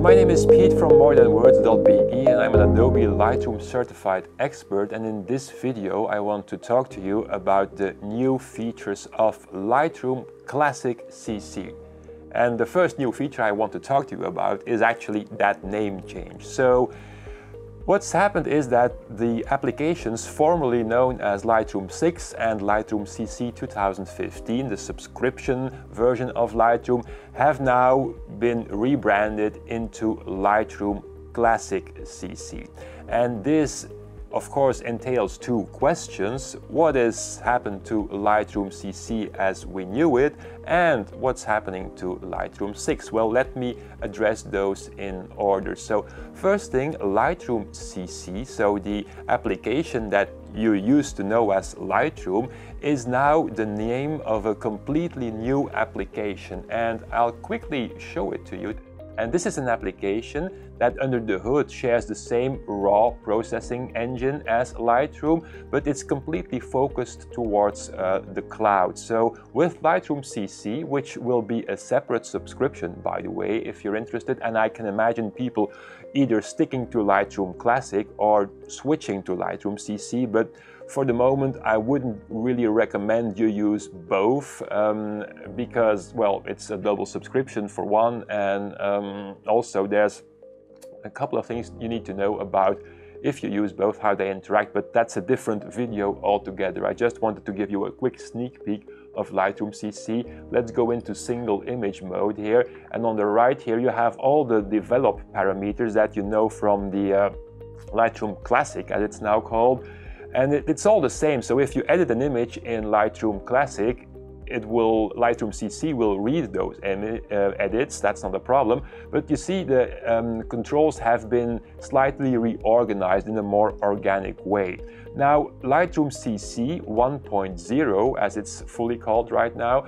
my name is Pete from morethanwords.be and I'm an Adobe Lightroom certified expert, and in this video I want to talk to you about the new features of Lightroom Classic CC. And the first new feature I want to talk to you about is actually that name change. So what's happened is that the applications formerly known as Lightroom 6 and Lightroom CC 2015, the subscription version of Lightroom, have now been rebranded into Lightroom Classic CC. And this, of course, entails two questions. What has happened to Lightroom CC as we knew it, and what's happening to Lightroom 6? Well, let me address those in order. So first thing, Lightroom CC, so the application that you used to know as Lightroom, is now the name of a completely new application, and I'll quickly show it to you. And this is an application that under the hood shares the same raw processing engine as Lightroom, but it's completely focused towards the cloud. So with Lightroom CC, which will be a separate subscription, by the way, if you're interested, and I can imagine people either sticking to Lightroom Classic or switching to Lightroom CC, but for the moment I wouldn't really recommend you use both because, well, it's a double subscription for one, and also there's a couple of things you need to know about if you use both, how they interact, but that's a different video altogether. I just wanted to give you a quick sneak peek of Lightroom CC. Let's go into single image mode here, and on the right here you have all the develop parameters that you know from the Lightroom Classic, as it's now called, and it's all the same. So if you edit an image in Lightroom Classic, Lightroom CC will read those edits, that's not a problem, but you see the controls have been slightly reorganized in a more organic way. Now, Lightroom CC 1.0, as it's fully called right now,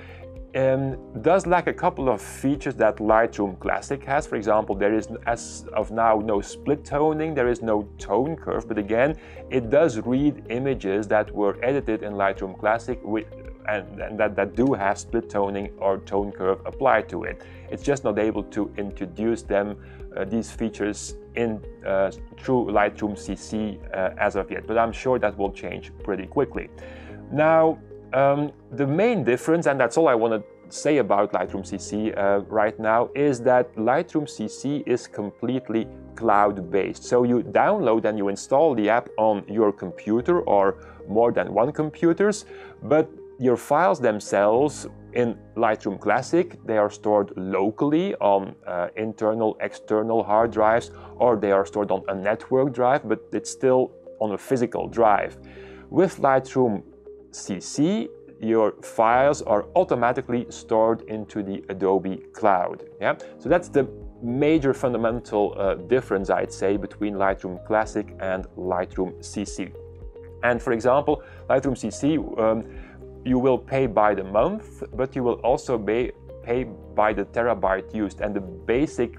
does lack a couple of features that Lightroom Classic has. For example, there is, as of now, no split toning, there is no tone curve, but again, it does read images that were edited in Lightroom Classic and that do have split toning or tone curve applied to it. It's just not able to introduce them, these features, through Lightroom CC as of yet, but I'm sure that will change pretty quickly. Now, the main difference, and that's all I want to say about Lightroom CC right now, is that Lightroom CC is completely cloud-based. So you download and you install the app on your computer or more than one computers, but your files themselves in Lightroom Classic, they are stored locally on internal, external hard drives, or they are stored on a network drive, but it's still on a physical drive. With Lightroom CC, your files are automatically stored into the Adobe cloud. Yeah? So that's the major fundamental difference, I'd say, between Lightroom Classic and Lightroom CC. And for example, Lightroom CC, you will pay by the month, but you will also pay by the terabyte used. And the basic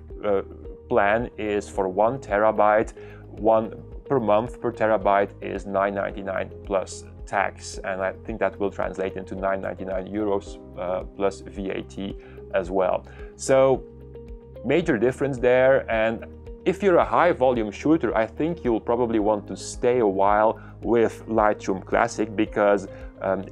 plan is for 1 terabyte, one per month per terabyte is $9.99 plus tax. And I think that will translate into 9.99 euros plus VAT as well. So major difference there. And if you're a high volume shooter, I think you'll probably want to stay a while with Lightroom Classic, because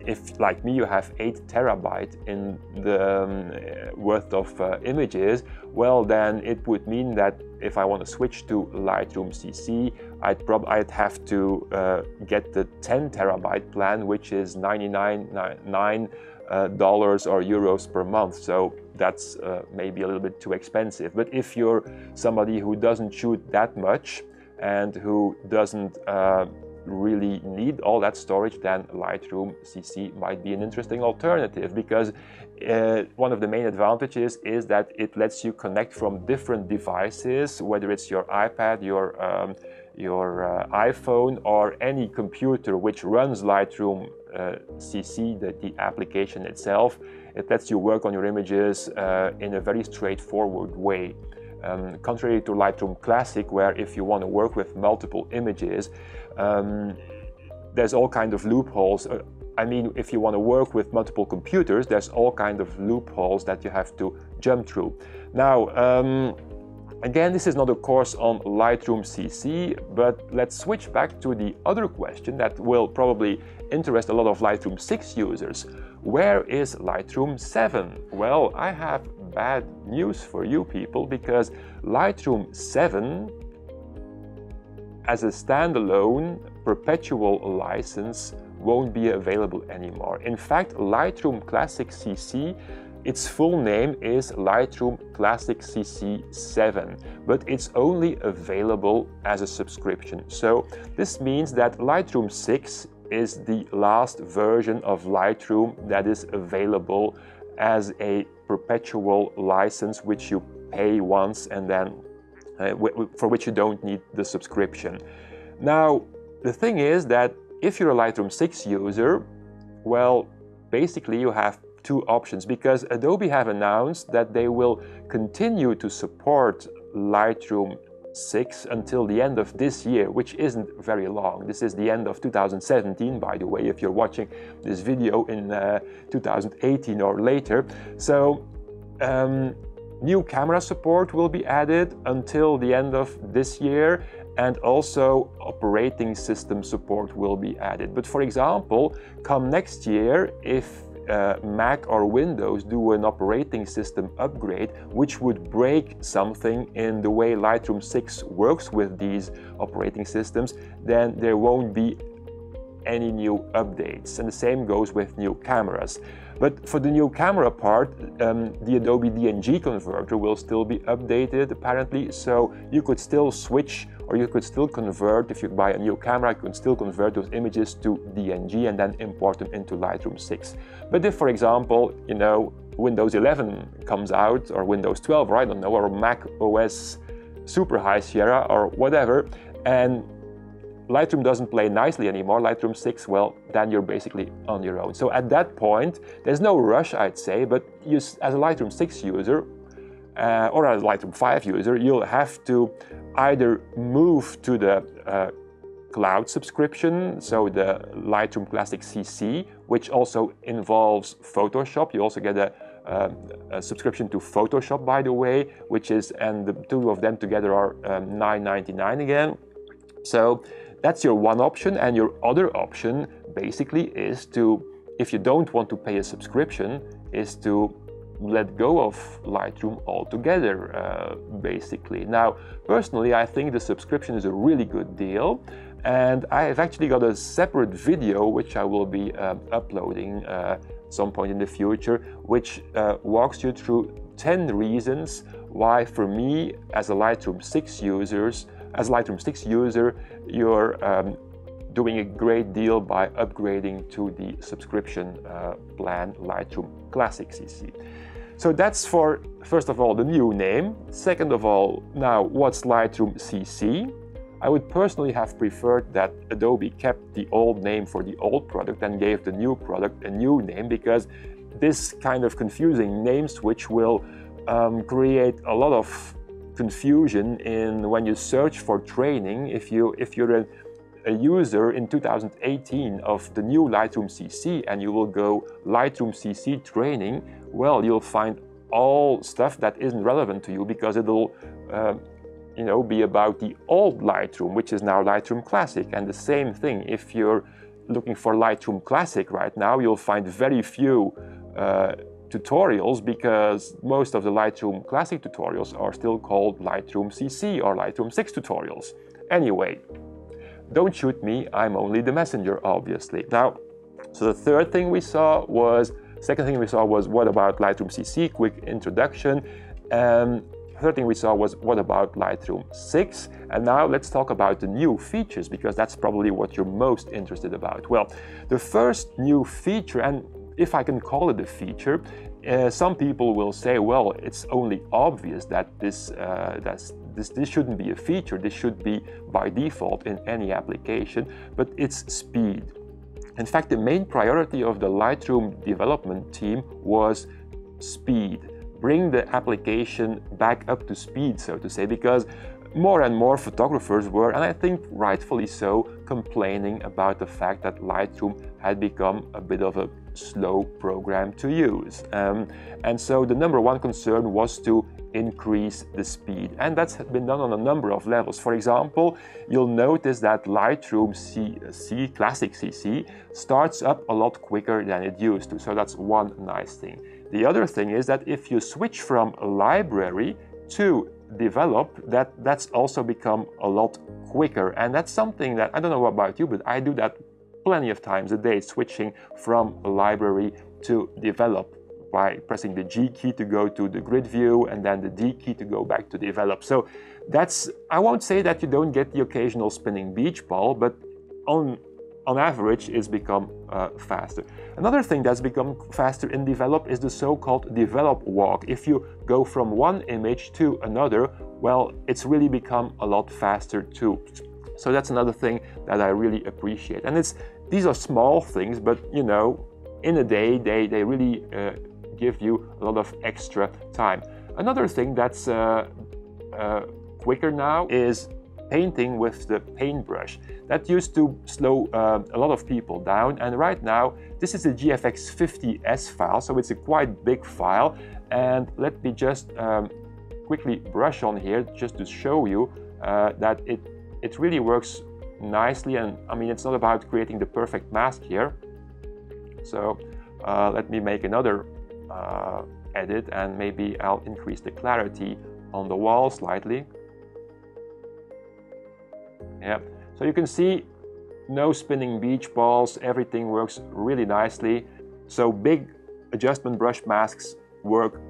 if, like me, you have 8 terabyte in the worth of images, well, then it would mean that if I want to switch to Lightroom CC, I'd have to get the 10 terabyte plan, which is $99 or euros per month. So that's maybe a little bit too expensive. But if you're somebody who doesn't shoot that much and who doesn't really need all that storage, then Lightroom CC might be an interesting alternative, because one of the main advantages is that it lets you connect from different devices, whether it's your iPad, your iPhone, or any computer which runs Lightroom CC, the application itself. It lets you work on your images in a very straightforward way. Contrary to Lightroom Classic, where if you want to work with multiple images, there's all kinds of loopholes. I mean, if you want to work with multiple computers, there's all kinds of loopholes that you have to jump through. Now, Again, this is not a course on Lightroom CC, but let's switch back to the other question that will probably interest a lot of Lightroom 6 users. Where is Lightroom 7? Well, I have bad news for you people, because Lightroom 7 as a standalone perpetual license won't be available anymore. In fact, Lightroom Classic CC, its full name is Lightroom Classic CC 7, but it's only available as a subscription. So this means that Lightroom 6 is the last version of Lightroom that is available as a perpetual license, which you pay once and then for which you don't need the subscription. Now, the thing is that if you're a Lightroom 6 user, well, basically you have two options, because Adobe have announced that they will continue to support Lightroom 6 until the end of this year, which isn't very long. This is the end of 2017, by the way, if you're watching this video in 2018 or later. So new camera support will be added until the end of this year, and also operating system support will be added. But for example, come next year, if Mac or Windows do an operating system upgrade, which would break something in the way Lightroom 6 works with these operating systems, then there won't be any new updates. And the same goes with new cameras. But for the new camera part, the Adobe DNG converter will still be updated apparently, so you could still switch, or you could still convert. If you buy a new camera, you can still convert those images to DNG and then import them into Lightroom 6. But if, for example, you know, Windows 11 comes out, or Windows 12, or I don't know, or Mac OS Super High Sierra or whatever, and Lightroom doesn't play nicely anymore, Lightroom 6, well, then you're basically on your own. So at that point, there's no rush, I'd say, but you, as a Lightroom 6 user, or as a Lightroom 5 user, you'll have to either move to the cloud subscription, so the Lightroom Classic CC, which also involves Photoshop. You also get a subscription to Photoshop, by the way, which is, and the two of them together are $9.99 again. So that's your one option, and your other option basically is to, if you don't want to pay a subscription, is to let go of Lightroom altogether, basically. Now, personally, I think the subscription is a really good deal, and I've actually got a separate video which I will be uploading some point in the future, which walks you through 10 reasons why, for me, as a Lightroom 6 user, you're doing a great deal by upgrading to the subscription plan Lightroom Classic CC. So that's for, first of all, the new name. Second of all, now what's Lightroom CC? I would personally have preferred that Adobe kept the old name for the old product and gave the new product a new name, because this kind of confusing name switch will create a lot of confusion in when you search for training. If you're a user in 2018 of the new Lightroom CC and you will go Lightroom CC training, well, you'll find all stuff that isn't relevant to you, because it'll you know, be about the old Lightroom, which is now Lightroom Classic. And the same thing, if you're looking for Lightroom Classic right now, you'll find very few tutorials, because most of the Lightroom Classic tutorials are still called Lightroom CC or Lightroom 6 tutorials. Anyway, don't shoot me, I'm only the messenger, obviously. Now, so the second thing we saw was what about Lightroom CC, quick introduction. Third thing we saw was what about Lightroom 6, and now let's talk about the new features, because that's probably what you're most interested about. Well, the first new feature, and if I can call it a feature, some people will say, well, it's only obvious that this shouldn't be a feature, this should be by default in any application, but it's speed. In fact, the main priority of the Lightroom development team was speed. Bring the application back up to speed, so to say, because more and more photographers were, and I think rightfully so, complaining about the fact that Lightroom had become a bit of a slow program to use. And so the number one concern was to increase the speed, and that's been done on a number of levels. For example, you'll notice that Lightroom CC Classic CC starts up a lot quicker than it used to, so that's one nice thing. The other thing is that if you switch from a library to develop, that's also become a lot quicker, and that's something that, I don't know about you, but I do that plenty of times a day, switching from a library to develop by pressing the G key to go to the grid view and then the D key to go back to develop. So that's, I won't say that you don't get the occasional spinning beach ball, but on average it's become faster. Another thing that's become faster in develop is the so-called develop walk. If you go from one image to another, well, it's really become a lot faster too. So that's another thing that I really appreciate. And these are small things, but you know, in a day they really give you a lot of extra time. Another thing that's quicker now is painting with the paintbrush. That used to slow a lot of people down, and right now this is a GFX50S file, so it's a quite big file. And let me just quickly brush on here just to show you that it really works nicely. And I mean, it's not about creating the perfect mask here. So let me make another edit, and maybe I'll increase the clarity on the wall slightly. Yeah, so you can see no spinning beach balls, everything works really nicely. So big adjustment brush masks work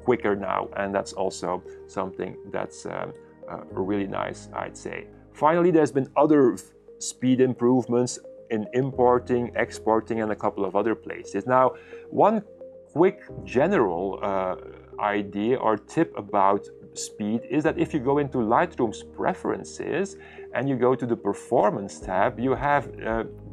quicker now, and that's also something that's really nice, I'd say. Finally, there's been other speed improvements in importing, exporting, and a couple of other places. Now, one quick general idea or tip about speed is that if you go into Lightroom's preferences and you go to the performance tab, you have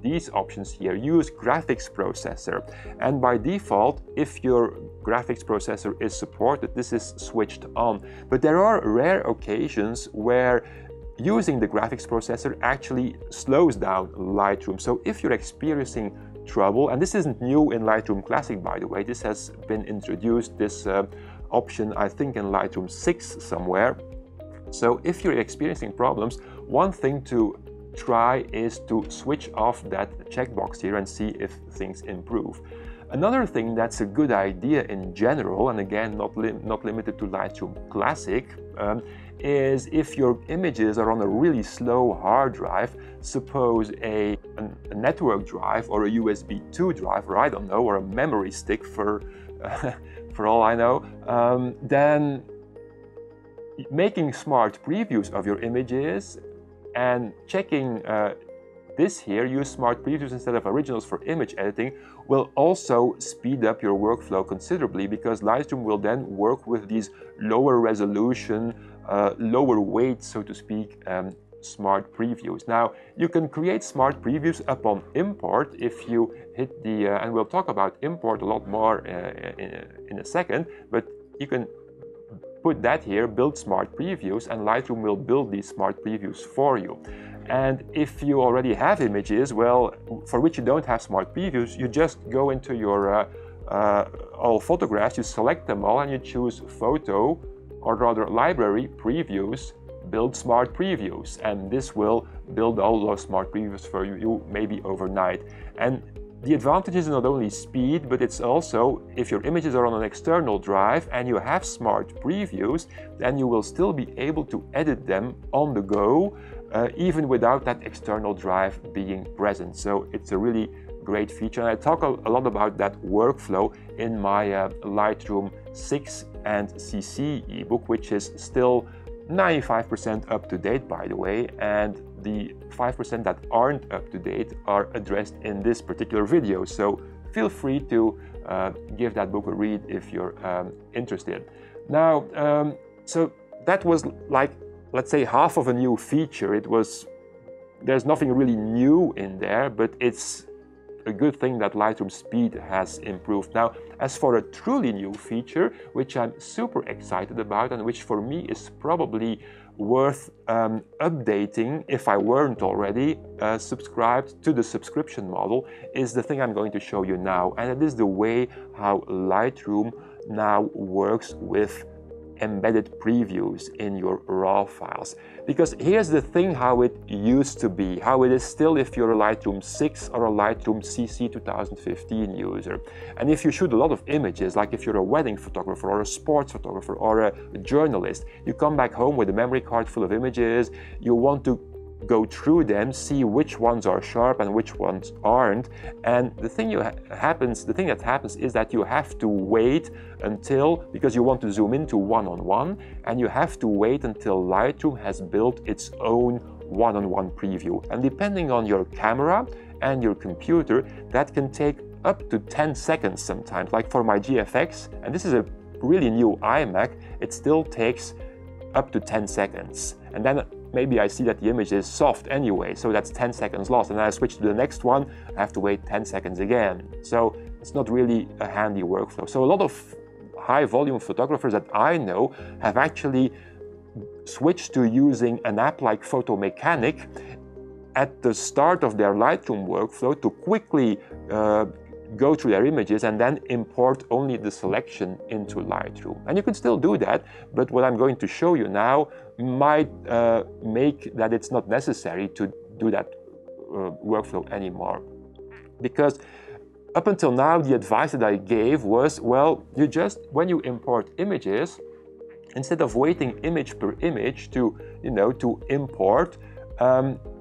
these options here. Use graphics processor, and by default, if your graphics processor is supported, this is switched on. But there are rare occasions where using the graphics processor actually slows down Lightroom. So if you're experiencing trouble, and this isn't new in Lightroom Classic, by the way, this has been introduced, this option, I think in Lightroom 6 somewhere. So if you're experiencing problems, one thing to try is to switch off that checkbox here and see if things improve. Another thing that's a good idea in general, and again not limited to Lightroom Classic, is if your images are on a really slow hard drive, suppose a network drive or a USB 2 drive, or I don't know, or a memory stick for all I know, then making smart previews of your images and checking this here, use smart previews instead of originals for image editing, will also speed up your workflow considerably, because Lightroom will then work with these lower resolution, lower weight, so to speak, smart previews. Now, you can create smart previews upon import if you hit the, and we'll talk about import a lot more in a second, but you can put that here, build smart previews, and Lightroom will build these smart previews for you. And if you already have images, well, for which you don't have smart previews, you just go into your all photographs, you select them all, and you choose photo, or rather library previews, build smart previews, and this will build all those smart previews for you maybe overnight. And the advantage is not only speed, but it's also, if your images are on an external drive and you have smart previews, then you will still be able to edit them on the go, even without that external drive being present. So it's a really great feature, and I talk a lot about that workflow in my Lightroom 6 and CC ebook, which is still 95% up to date, by the way, and the 5% that aren't up to date are addressed in this particular video. So feel free to give that book a read if you're interested. Now, so that was like, let's say, half of a new feature. There's nothing really new in there, but it's a good thing that Lightroom speed has improved. Now, as for a truly new feature, which I'm super excited about and which for me is probably worth updating if I weren't already subscribed to the subscription model, is the thing I'm going to show you now. And it is the way how Lightroom now works with embedded previews in your RAW files. Because here's the thing how it used to be, how it is still if you're a Lightroom 6 or a Lightroom CC 2015 user. And if you shoot a lot of images, like if you're a wedding photographer or a sports photographer or a journalist, you come back home with a memory card full of images, you want to go through them, see which ones are sharp and which ones aren't, and the thing that happens is that you have to wait until, because you want to zoom into one-on-one, and you have to wait until Lightroom has built its own one-on-one preview. And depending on your camera and your computer, that can take up to 10 seconds sometimes. Like for my GFX, and this is a really new iMac, it still takes up to 10 seconds. And then maybe I see that the image is soft anyway, so that's 10 seconds lost. And then I switch to the next one, I have to wait 10 seconds again. So it's not really a handy workflow. So a lot of high volume photographers that I know have actually switched to using an app like Photo Mechanic at the start of their Lightroom workflow to quickly go through their images and then import only the selection into Lightroom. And you can still do that, but what I'm going to show you now might make that it's not necessary to do that workflow anymore. Because up until now, the advice that I gave was, well, you just, when you import images, instead of waiting image per image to import,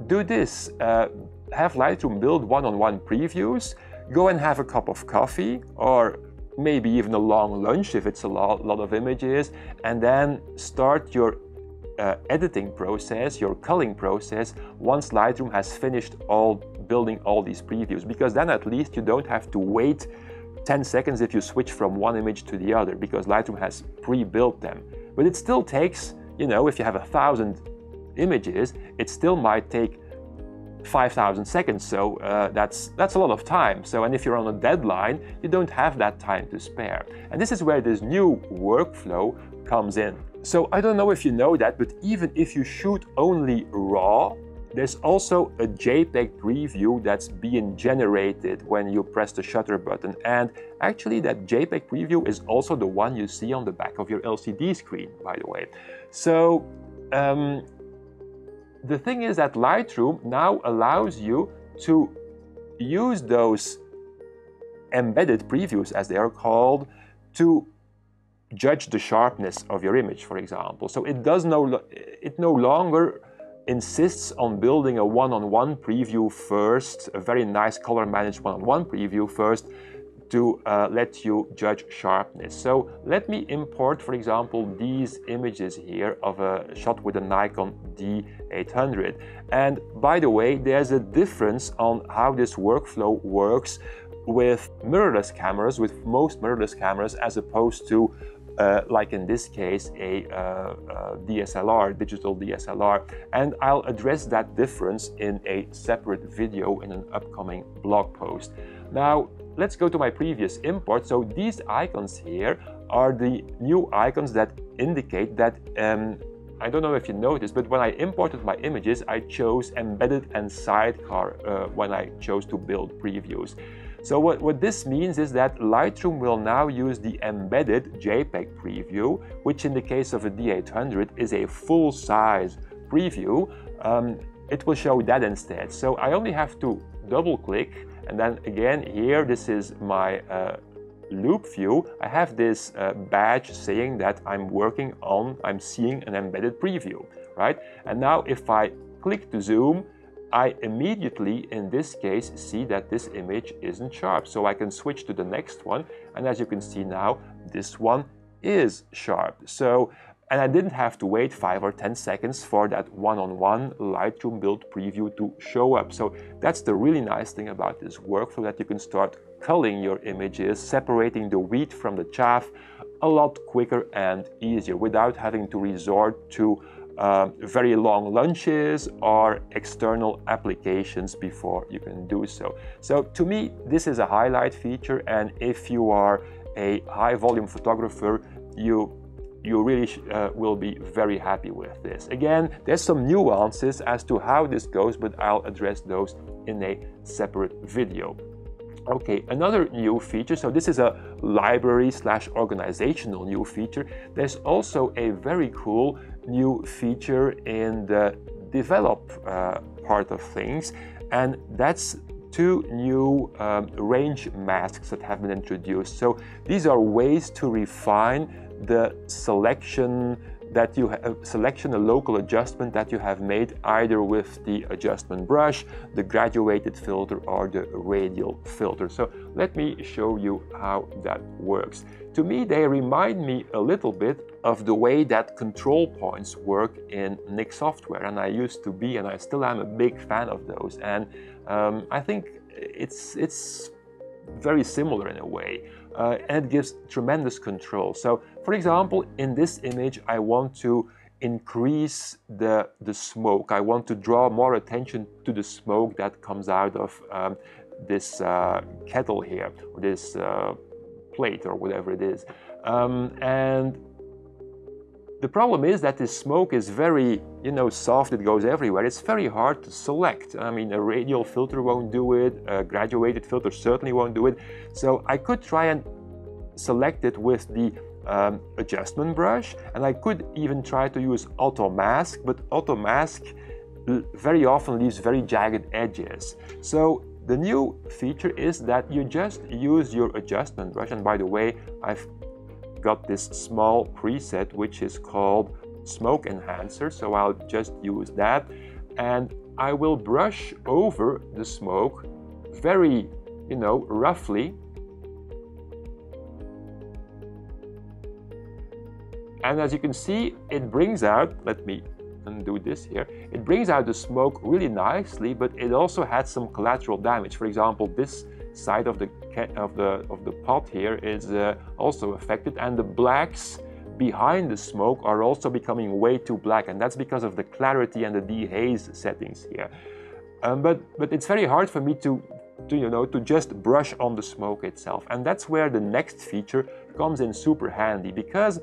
do this. Have Lightroom build one-on-one previews, go and have a cup of coffee, or maybe even a long lunch if it's a lot of images, and then start your editing process, your culling process, once Lightroom has finished building all these previews. Because then at least you don't have to wait 10 seconds if you switch from one image to the other, because Lightroom has pre-built them. But it still takes, if you have 1,000 images, it still might take 5,000 seconds, so that's a lot of time. So, and if you're on a deadline, you don't have that time to spare. And this is where this new workflow comes in. So I don't know if you know that, but even if you shoot only RAW, there's also a JPEG preview that's being generated when you press the shutter button. And actually that JPEG preview is also the one you see on the back of your LCD screen, by the way. So the thing is that Lightroom now allows you to use those embedded previews, as they are called, to judge the sharpness of your image, for example. So it no longer insists on building a one-on-one preview first, a very nice color managed one-on-one preview first, to let you judge sharpness. So let me import, for example, these images here of a shot with a Nikon D800. And by the way, there's a difference on how this workflow works with mirrorless cameras, with most mirrorless cameras, as opposed to like in this case, a DSLR, digital DSLR. And I'll address that difference in a separate video in an upcoming blog post. Now, let's go to my previous import. So these icons here are the new icons that indicate that, I don't know if you noticed, but when I imported my images, I chose embedded and sidecar when I chose to build previews. So what this means is that Lightroom will now use the embedded JPEG preview, which in the case of a D800 is a full-size preview. It will show that instead. So I only have to double-click, and then again here, this is my loop view. I have this badge saying that I'm seeing an embedded preview, right? And now if I click to zoom, I immediately, in this case, see that this image isn't sharp. So I can switch to the next one, and as you can see now, this one is sharp. So, and I didn't have to wait 5 or 10 seconds for that one-on-one Lightroom build preview to show up. So that's the really nice thing about this workflow, that you can start culling your images, separating the wheat from the chaff a lot quicker and easier without having to resort to very long lunches or external applications before you can do so. So to me, this is a highlight feature, and if you are a high volume photographer, you really will be very happy with this. Again, there's some nuances as to how this goes, but I'll address those in a separate video. Okay, another new feature, so this is a library/organizational new feature. There's also a very cool new feature in the develop part of things, and that's two new range masks that have been introduced. So these are ways to refine the selection that you have, a local adjustment that you have made either with the adjustment brush, the graduated filter, or the radial filter. So let me show you how that works. To me, they remind me a little bit of the way that control points work in Nik software, and I used to be, and I still am, a big fan of those. And I think it's very similar in a way, and it gives tremendous control. So, for example, in this image, I want to increase the smoke. I want to draw more attention to the smoke that comes out of this kettle here, or this plate, or whatever it is. And the problem is that this smoke is very, soft, it goes everywhere. It's very hard to select. I mean, a radial filter won't do it, a graduated filter certainly won't do it. So I could try and select it with the adjustment brush, and I could even try to use auto mask, but auto mask very often leaves very jagged edges. So the new feature is that you just use your adjustment brush, and by the way, I've got this small preset which is called Smoke Enhancer, so I'll just use that, and I will brush over the smoke very, roughly. And as you can see, it brings out, let me undo this here, it brings out the smoke really nicely, but it also had some collateral damage. For example, this side of the pot here is also affected, and the blacks behind the smoke are also becoming way too black, and that's because of the clarity and the dehaze settings here. But it's very hard for me to just brush on the smoke itself, and that's where the next feature comes in super handy, because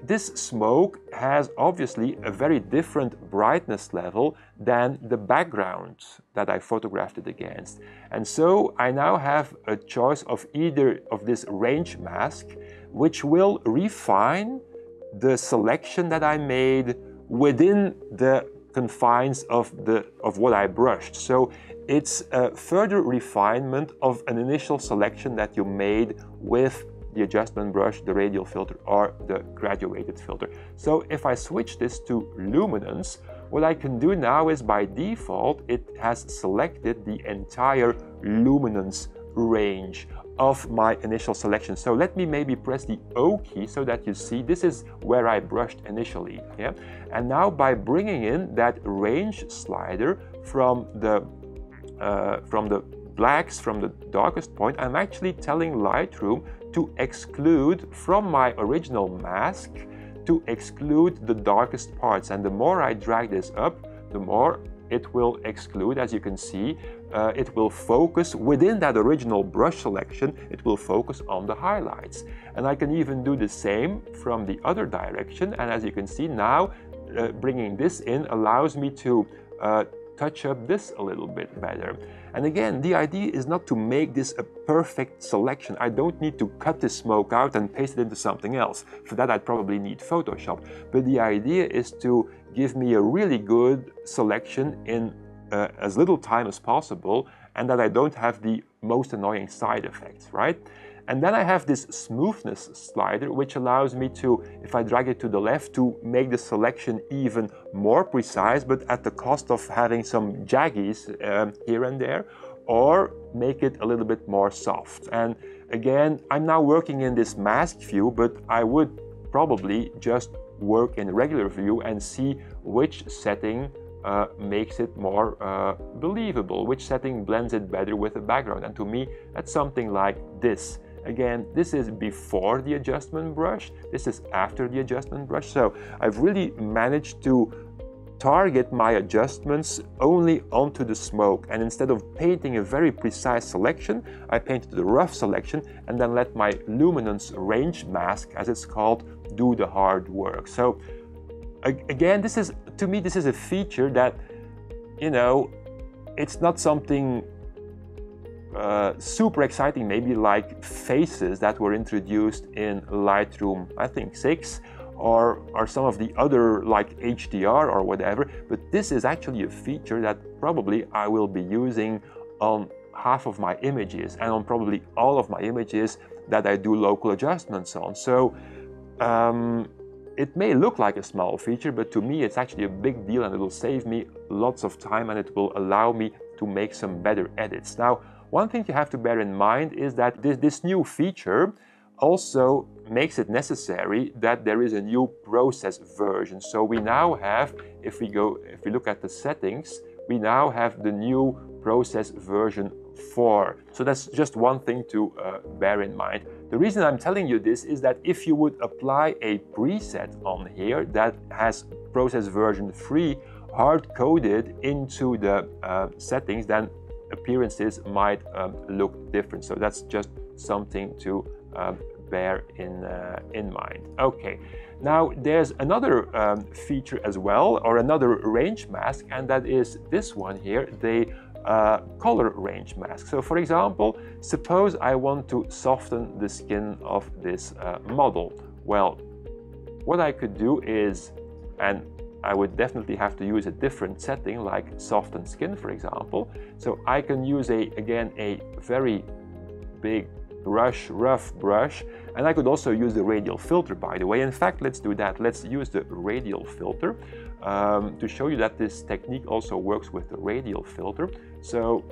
this smoke has obviously a very different brightness level than the background that I photographed it against. And so I now have a choice of either of this range mask, which will refine the selection that I made within the confines of what I brushed. So it's a further refinement of an initial selection that you made with the adjustment brush, the radial filter, or the graduated filter. So if I switch this to luminance, what I can do now is, by default, it has selected the entire luminance range of my initial selection. So let me maybe press the O key so that you see this is where I brushed initially. Yeah? And now by bringing in that range slider from the blacks, from the darkest point, I'm actually telling Lightroom to exclude from my original mask, to exclude the darkest parts. And the more I drag this up, the more it will exclude. As you can see, it will focus within that original brush selection, it will focus on the highlights. And I can even do the same from the other direction. And as you can see now, bringing this in allows me to touch up this a little bit better. And again, the idea is not to make this a perfect selection. I don't need to cut this smoke out and paste it into something else. For that, I'd probably need Photoshop. But the idea is to give me a really good selection in as little time as possible, and that I don't have the most annoying side effects, right? And then I have this smoothness slider, which allows me to, if I drag it to the left, to make the selection even more precise, but at the cost of having some jaggies here and there, or make it a little bit more soft. And again, I'm now working in this mask view, but I would probably just work in regular view and see which setting makes it more believable, which setting blends it better with the background. And to me, that's something like this. Again, this is before the adjustment brush, this is after the adjustment brush. So I've really managed to target my adjustments only onto the smoke, and instead of painting a very precise selection, I painted the rough selection and then let my luminance range mask, as it's called, do the hard work. So again, this is, to me, this is a feature that, you know, it's not something super exciting, maybe like faces that were introduced in Lightroom, I think 6, or some of the other like HDR or whatever, but this is actually a feature that probably I will be using on half of my images and on probably all of my images that I do local adjustments on. So it may look like a small feature, but to me it's actually a big deal, and it will save me lots of time, and it will allow me to make some better edits. Now, one thing you have to bear in mind is that this new feature also makes it necessary that there is a new process version. So we now have, if we look at the settings, we now have the new process version 4. So that's just one thing to bear in mind. The reason I'm telling you this is that if you would apply a preset on here that has process version 3 hard-coded into the settings, then appearances might look different. So that's just something to bear in mind. Okay, now there's another feature as well, or another range mask, and that is this one here, the color range mask. So for example, suppose I want to soften the skin of this model. Well, what I could do is, and I would definitely have to use a different setting like soften skin, for example. So I can use again a very big brush, rough brush, and I could also use the radial filter, by the way. In fact, let's do that. Let's use the radial filter to show you that this technique also works with the radial filter. So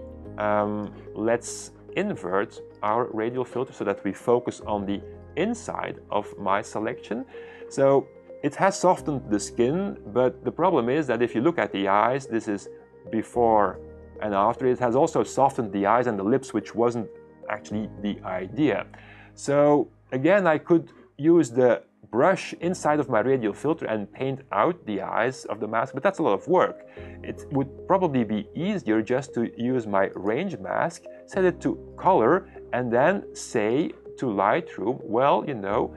let's invert our radial filter so that we focus on the inside of my selection. So it has softened the skin, but the problem is that if you look at the eyes, this is before and after. It has also softened the eyes and the lips, which wasn't actually the idea. So again, I could use the brush inside of my radial filter and paint out the eyes of the mask, but that's a lot of work. It would probably be easier just to use my range mask, set it to color, and then say to Lightroom, well, you know,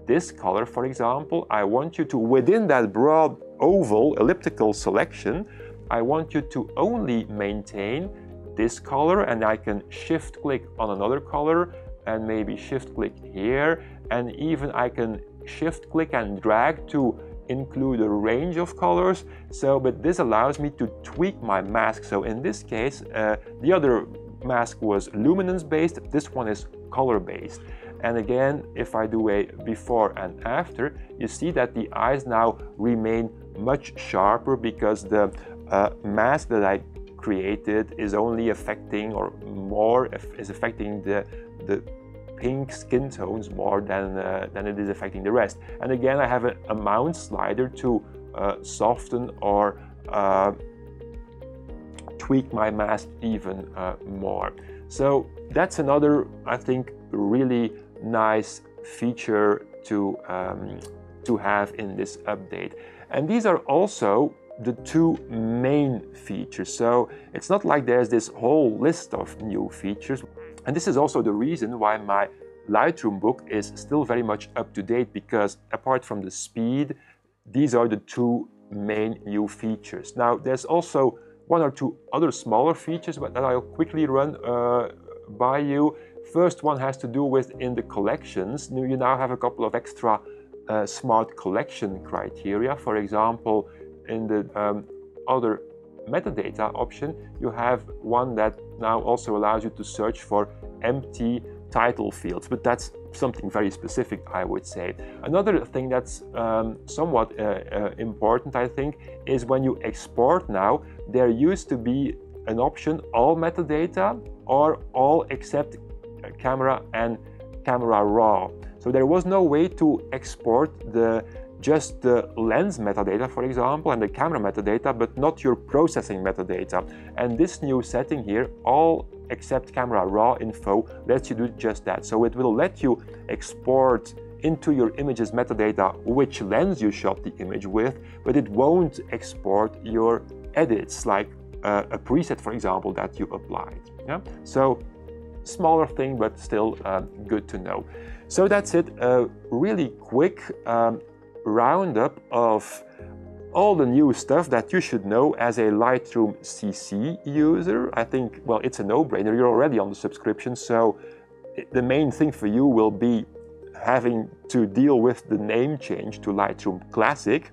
this color, for example, I want you to, within that broad oval elliptical selection, I want you to only maintain this color, and I can shift click on another color and maybe shift click here, and even I can shift click and drag to include a range of colors. So, but this allows me to tweak my mask. So in this case, the other mask was luminance based, this one is color based. And again, if I do a before and after, you see that the eyes now remain much sharper because the mask that I created is only affecting, or more is affecting the pink skin tones more than it is affecting the rest. And again, I have a mount slider to soften or tweak my mask even more. So that's another, I think, really nice feature to have in this update. And these are also the two main features. So it's not like there's this whole list of new features. And this is also the reason why my Lightroom book is still very much up to date, because apart from the speed, these are the two main new features. Now, there's also one or two other smaller features that I'll quickly run by you. First one has to do with in the collections. You now have a couple of extra smart collection criteria. For example, in the other metadata option, you have one that now also allows you to search for empty title fields, but that's something very specific, I would say. Another thing that's somewhat important, I think, is when you export now, there used to be an option, all metadata or all except camera and camera raw. So there was no way to export just the lens metadata, for example, and the camera metadata, but not your processing metadata. And this new setting here, all except camera raw info, lets you do just that. So it will let you export into your image's metadata which lens you shot the image with, but it won't export your edits, like a preset, for example, that you applied. Yeah? So smaller thing, but still good to know. So that's it, a really quick roundup of all the new stuff that you should know as a Lightroom CC user. I think, well, it's a no-brainer. You're already on the subscription, so the main thing for you will be having to deal with the name change to Lightroom Classic,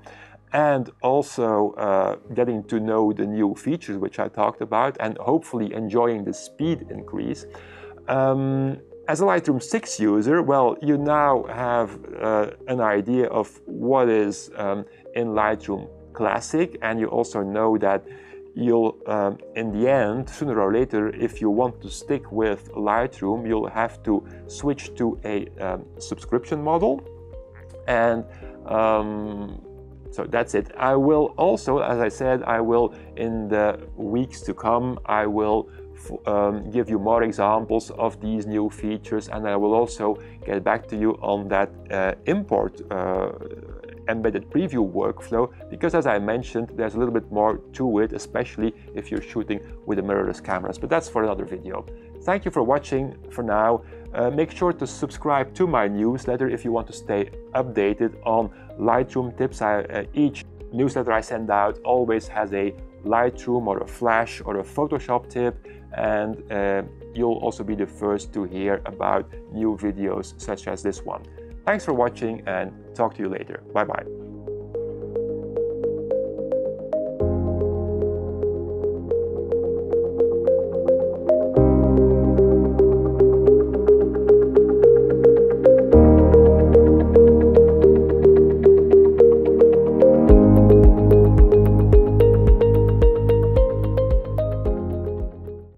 and also getting to know the new features which I talked about, and hopefully enjoying the speed increase. As a Lightroom 6 user, well, you now have an idea of what is in Lightroom Classic, and you also know that you'll, in the end, sooner or later, if you want to stick with Lightroom, you'll have to switch to a subscription model. And so that's it. I will also, as I said, I will, in the weeks to come, I will give you more examples of these new features, and I will also get back to you on that import embedded preview workflow, because as I mentioned, there's a little bit more to it, especially if you're shooting with the mirrorless cameras, but that's for another video. Thank you for watching for now. Make sure to subscribe to my newsletter if you want to stay updated on Lightroom tips. Each newsletter I send out always has a Lightroom or a Flash or a Photoshop tip, and you'll also be the first to hear about new videos such as this one. Thanks for watching, and talk to you later. Bye bye.